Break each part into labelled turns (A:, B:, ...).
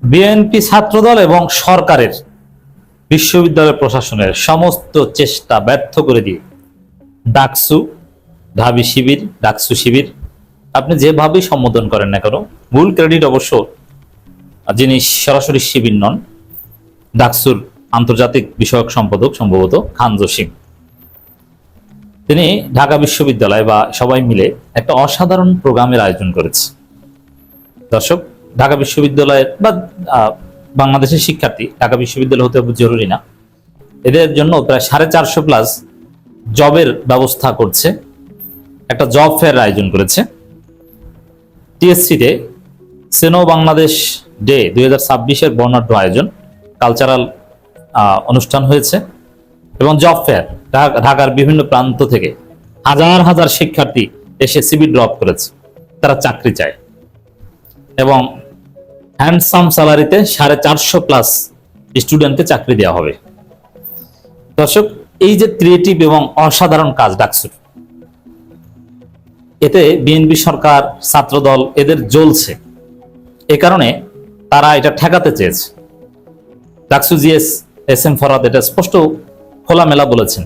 A: BNP ছাত্রদল এবং সরকারের বিশ্ববিদ্যালয় প্রশাসনের সমস্ত চেষ্টা ব্যর্থ করে দিয়ে ডাকসু, ঢাবি শিবির, ডাকসু শিবির, আপনি যেভাবেই সম্বোধন করেন না কেন, মূল ক্রেডিট অবশ্য যিনি সরাসরি শিবির নন, ডাকসুর আন্তর্জাতিক বিষয়ক সম্পাদক সম্ভবত খান জসিম, তিনি ঢাকা বিশ্ববিদ্যালয় বা সবাই মিলে একটা অসাধারণ প্রোগ্রামের আয়োজন করেছে। দর্শক, ঢাকা বিশ্ববিদ্যালয়ের বা বাংলাদেশের শিক্ষার্থী ঢাকা বিশ্ববিদ্যালয় হতে জরুরি না, এদের জন্য প্রায় 450+ জবের ব্যবস্থা করছে, একটা জব ফেয়ার আয়োজন করেছে। টিএসসিতে সেনো বাংলাদেশ ডে 2026-এর বর্ণাঢ্য আয়োজন, কালচারাল অনুষ্ঠান হয়েছে এবং জব ফেয়ার, ঢাকার বিভিন্ন প্রান্ত থেকে হাজার হাজার শিক্ষার্থী এসে সিবি ড্রপ করেছে, তারা চাকরি চায় এবং হ্যান্ডসাম স্যালারিতে 450+ স্টুডেন্টকে চাকরি দেওয়া হবে। দর্শক, এই যে ক্রিয়েটিভ এবং অসাধারণ কাজ ডাকসুর, এতে বিএনপি সরকার, ছাত্রদল এদের জ্বলছে, এ কারণে তারা এটা ঠেকাতে চেয়েছে। DUCSU GS S M Farhad এটা স্পষ্ট খোলামেলা বলেছেন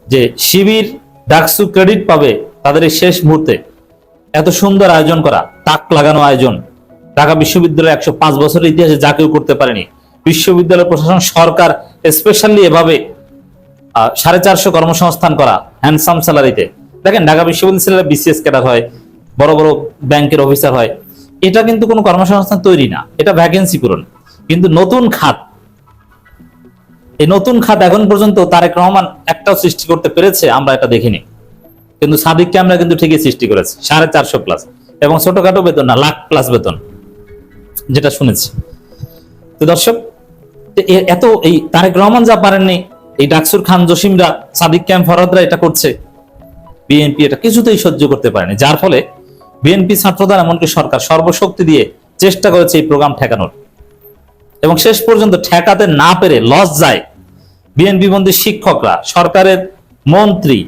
A: যে শিবির ডাকসু ক্রেডিট পাবে তাদের এই শেষ মুহূর্তে এত সুন্দর আয়োজন করা, তাক লাগানো আয়োজন, ঢাকা বিশ্ববিদ্যালয় 105 বছরের ইতিহাসে যা কেউ করতে পারেনি। বিশ্ববিদ্যালয় প্রশাসন, সরকার স্পেশালি এভাবে 450 কর্মসংস্থান করা হ্যান্ডসাম স্যালারিতে। দেখেন, ঢাকা বিশ্ববিদ্যালয়ে বিসিএস ক্যাডার হয়, বড় বড় ব্যাংকের অফিসার হয়, এটা কিন্তু কোনো কর্মসংস্থান তৈরি না, এটা ভ্যাকেন্সি পূরণ। কিন্তু নতুন খাত, এই নতুন খাত এখন পর্যন্ত তারেক রহমান একটাও সৃষ্টি করতে পেরেছে আমরা এটা দেখিনি, কিন্তু সাদিককে আমরা কিন্তু ঠিকই সৃষ্টি করেছি 450+ এবং ছোটখাটো বেতন না, লাখ+ বেতন, যেটা শুনেছি। তো দর্শক, এত এই তারেক রহমান যা পারেননি, এই ডাকসুর খান জসিমরা, সাদিক ক্যাম্প ফরহাদরা এটা করছে, বিএনপি এটা কিছুতেই সহ্য করতে পারেনি। যার ফলে বিএনপি, ছাত্রদল এমনকি সরকার সর্বশক্তি দিয়ে চেষ্টা করেছে এই প্রোগ্রাম ঠেকানোর, এবং শেষ পর্যন্ত ঠেকাতে না পেরে লস যায় বিএনপি বন্দী শিক্ষকরা, সরকারের মন্ত্রী,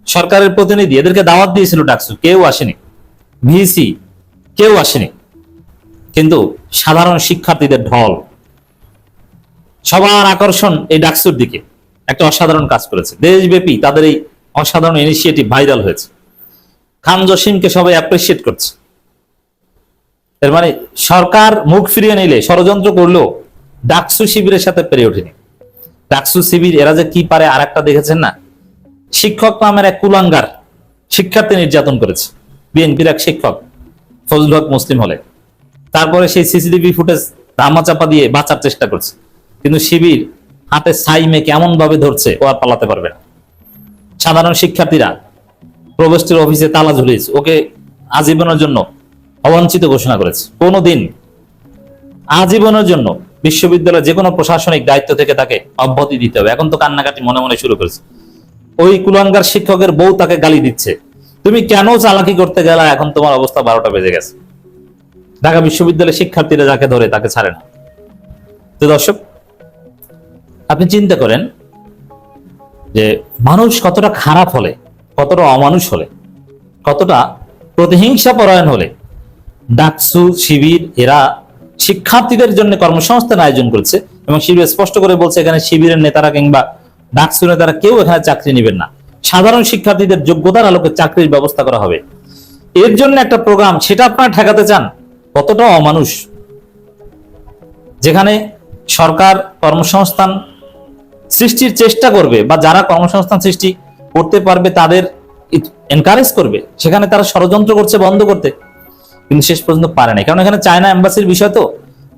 A: সরকারের প্রতিনিধি, এদেরকে দাওয়াত দিয়েছিল ডাকসু, কেউ আসেনি, ভিসি কেউ আসেনি, কিন্তু সাধারণ শিক্ষার্থীদের ঢল, সবার আকর্ষণ এই ডাকসুর দিকে, একটা অসাধারণ কাজ করেছে। দেশব্যাপী তাদের এই অসাধারণ ইনিশিয়েটিভ ভাইরাল হয়েছে, খান জসিমকে সবাই অ্যাপ্রিসিয়েট করছে। এর মানে সরকার মুখ ফিরিয়ে নিলে, ষড়যন্ত্র করলেও ডাকসু শিবিরের সাথে পেরে ওঠেনি। ডাকসু শিবির এরা যে কি পারে, আর একটা দেখেছেন না, শিক্ষক নামের এক কুলাঙ্গার শিক্ষার্থী নির্যাতন করেছে বিএনপির এক শিক্ষক ফজলুল হক মুসলিম হলে, তারপরে সেই সিসিটিভি ফুটেজ ধামাচাপা দিয়ে বাঁচার চেষ্টা করছে, কিন্তু শিবির হাতে ছাই মেয়ে কেমন ভাবে ধরছে, ও আর পালাতে পারবে না। সাধারণ শিক্ষার্থীরা প্রবেস্টের অফিসে তালা ঝুলিয়েছে, ওকে আজীবনের জন্য অবাঞ্ছিত ঘোষণা করেছে। কোনোদিন আজীবনের জন্য বিশ্ববিদ্যালয়ের যে কোনো প্রশাসনিক দায়িত্ব থেকে তাকে অব্যাহতি দিতে হবে। এখন তো কান্নাকাটি মনে মনে শুরু করেছে। ওই কুলাঙ্গার শিক্ষকের বউ তাকে গালি দিচ্ছে, তুমি কেন চালাকি করতে গেলা, এখন তোমার অবস্থা 12টা বেজে গেছে। ঢাকা বিশ্ববিদ্যালয়ের শিক্ষার্থীরা যাকে ধরে তাকে ছাড়ে না। তো দর্শক, আপনি চিন্তা করেন যে মানুষ কতটা খারাপ হলে, কতটা অমানুষ হলে, কতটা প্রতিহিংসা পরায়ণ হলে ডাকসু শিবির এরা শিক্ষার্থীদের জন্য কর্মসংস্থান আয়োজন করেছে, এবং শিবির স্পষ্ট করে বলছে এখানে শিবিরের নেতারা কিংবা ডাকসু নেতারা কেউ এখানে চাকরি নেবেন না, সাধারণ শিক্ষার্থীদের যোগ্যতার আলোকে চাকরির ব্যবস্থা করা হবে। এর জন্য একটা প্রোগ্রাম, সেটা আপনারা ঠেকাতে চান, কতটা অমানুষ। যেখানে সরকার কর্মসংস্থান সৃষ্টির চেষ্টা করবে বা যারা কর্মসংস্থান সৃষ্টি করতে পারবে তাদের এনকারেজ করবে, সেখানে তারা ষড়যন্ত্র করছে বন্ধ করতে, কিন্তু শেষ পর্যন্ত পারে না। কারণ এখানে চায়না এম্বাসির বিষয় তো,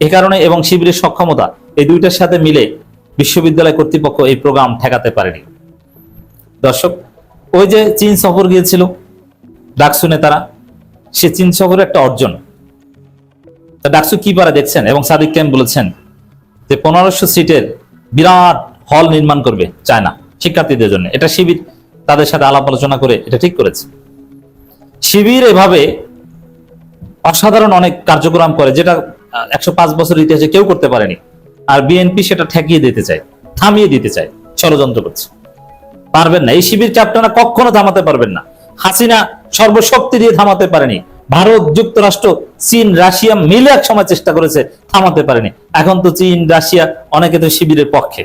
A: এ কারণে, এবং শিবিরের সক্ষমতা, এই দুইটার সাথে মিলে বিশ্ববিদ্যালয় কর্তৃপক্ষ এই প্রোগ্রাম ঠেকাতে পারেনি। দর্শক, ওই যে চীন সফর গিয়েছিল ডাকসু নেতারা, সে চীন সফরের একটা অর্জন। ডাকসু কি পারে দেখছেন, এবং সাদিক ক্যাম্প বলেছেন যে 1500 সিটের বিরাট হল নির্মাণ করবে চায়না শিক্ষার্থীদের জন্য। এটা শিবির তাদের সাথে আলাপ আলোচনা করে এটা ঠিক করেছে। শিবির এভাবে অসাধারণ অনেক কার্যক্রম করে, যেটা 105 বছর ইতিহাসে কেউ করতে পারেনি। আর বিএনপি সেটা ঠেকিয়ে দিতে চায়, থামিয়ে দিতে চায়, ষড়যন্ত্র করছে। পারবেন না, এই শিবিরকে আপনারা কখনো থামাতে পারবেন না। হাসিনা সর্বশক্তি দিয়ে থামাতে পারেনি, ভারত, যুক্তরাষ্ট্র, চীন, রাশিয়া মিলে এক সময় চেষ্টা করেছে, থামাতে পারেনি। এখন তো চীন, রাশিয়া অনেকে তো শিবিরের পক্ষে,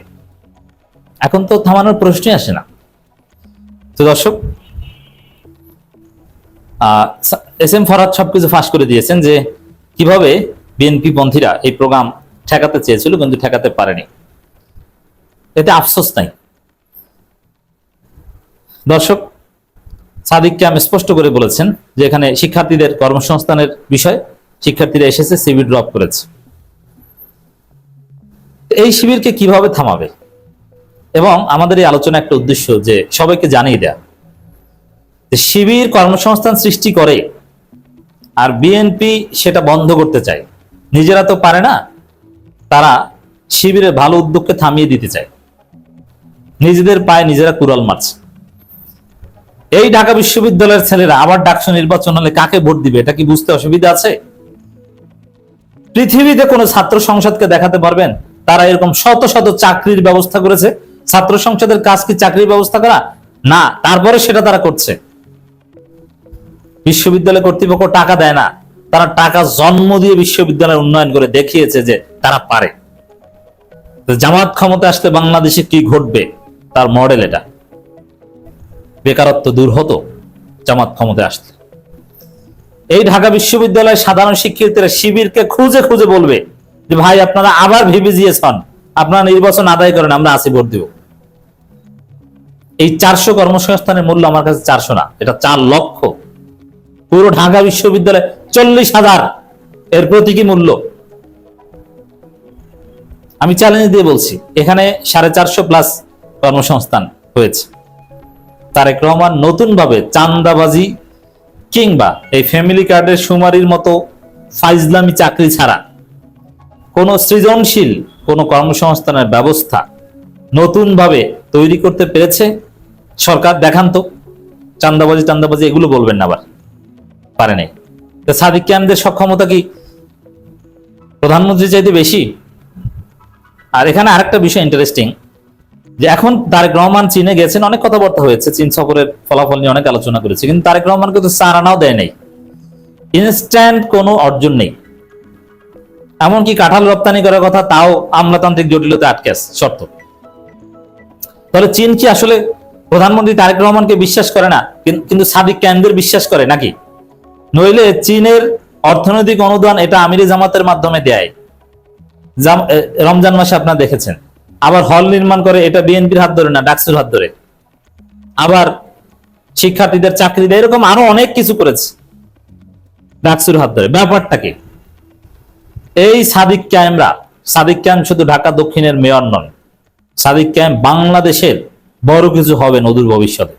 A: এখন তো থামানোর প্রশ্নই আসে না। তো দর্শক, এস এম ফরহাদ সবকিছু ফাঁস করে দিয়েছেন যে কিভাবে বিএনপি পন্থীরা এই প্রোগ্রাম ঠেকাতে চেয়েছিল কিন্তু ঠেকাতে পারেনি। এতে আফসোস নাই। দর্শক, সাদিক কায়েম স্পষ্ট করে বলেছেন যে এখানে শিক্ষার্থীদের কর্মসংস্থানের বিষয়, শিক্ষার্থীরা এসেছে, সিভি ড্রপ করেছে। এই শিবিরকে কিভাবে থামাবে, এবং আমাদের এই আলোচনা একটা উদ্দেশ্য যে সবাইকে জানিয়ে দেয়া যে শিবির কর্মসংস্থান সৃষ্টি করে আর বিএনপি সেটা বন্ধ করতে চায়। নিজেরা তো পারে না, তারা শিবিরের ভালো উদ্যোগকে থামিয়ে দিতে চায়, নিজেদের পায়ে নিজেরা কুড়াল মারছে। এই ঢাকা বিশ্ববিদ্যালয়ের ছেলেরা আবার ডাকসু নির্বাচন হলে কাকে ভোট দিবে এটা কি বুঝতে অসুবিধা আছে? পৃথিবীতে কোন ছাত্র সংসদকে দেখাতে পারবেন তারা এরকম শত শত চাকরির ব্যবস্থা করেছে? ছাত্র সংসদের কাজ কি চাকরির ব্যবস্থা করা? না, তারপরে সেটা তারা করছে। বিশ্ববিদ্যালয় কর্তৃপক্ষ টাকা দেয় না, তারা টাকা জন্ম দিয়ে বিশ্ববিদ্যালয় উন্নয়ন করে দেখিয়েছে যে তারা পারে। জামাত ক্ষমতা আসলে বাংলাদেশে কি ঘটবে তার মডেল এটা। বেকারত্ব দূর হতো জামাত ক্ষমতায় আসলে। এই ঢাকা বিশ্ববিদ্যালয়ের সাধারণ শিক্ষার্থীরা শিবিরকে খুঁজে খুঁজে বলবে যে ভাই আপনারা আবার ভিভিজিএস হন, আপনারা নির্বাচন আদায় করেন, আমরা আসি ভোট দিব। এই 400 কর্মসংস্থানের মূল্য আমার কাছে 400 না, এটা 4 লক্ষ। পুরো ঢাকা বিশ্ববিদ্যালয়ে 40,000 এর প্রতীকী মূল্য। আমি চ্যালেঞ্জ দিয়ে বলছি, এখানে 450 প্লাস কর্মসংস্থান হয়েছে। তারেক রহমান নতুন ভাবে চাঁদাবাজি কিংবা এই ফ্যামিলি কার্ডের সুমারির মতো ফাইজলামি চাকরি ছাড়া কোন সৃজনশীল কোন কর্মসংস্থানের ব্যবস্থা নতুন ভাবে তৈরি করতে পেরেছে সরকার? দেখান তো। চাঁদাবাজি এগুলো বলবেন না, আবার পারে নাই। সাদিক কায়েমদের সক্ষমতা কি প্রধানমন্ত্রী চাইতে বেশি? আর এখানে আরেকটা বিষয় ইন্টারেস্টিং, যে এখন তারেক রহমান চীনে গেছেন, অনেক কথাবার্তা হয়েছে, চীন সফরের ফলাফল নিয়ে অনেক আলোচনা করেছে, কিন্তু তারেক রহমানকে তো 4 আনাও দেয় নাই। ইনস্ট্যান্ট কোনো অর্জন নেই। এমনকি কাঁঠাল রপ্তানি করার কথা, তাও আমলাতান্ত্রিক জটিলতা আটকে আছে শর্ত। তাহলে চীন কি আসলে প্রধানমন্ত্রী তারেক রহমানকে বিশ্বাস করে না, কিন্তু সাদিক কায়েমদের বিশ্বাস করে নাকি? নইলে চীনের অর্থনৈতিক অনুদান এটা আমিরে জামাতের মাধ্যমে দেয়, রমজান মাসে আপনারা দেখেছেন। আবার হল নির্মাণ করে, এটা বিএনপির হাত ধরে না, ডাকসুর হাত ধরে। আবার শিক্ষার্থীদের চাকরি দেয়, এরকম আরো অনেক কিছু করেছে ডাকসুর হাত ধরে। ব্যাপারটা কি? এই সাদিক কায়েম শুধু ঢাকা দক্ষিণের মেয়র নন, সাদিক কায়েম বাংলাদেশের বড় কিছু হবেন অদূর ভবিষ্যতে।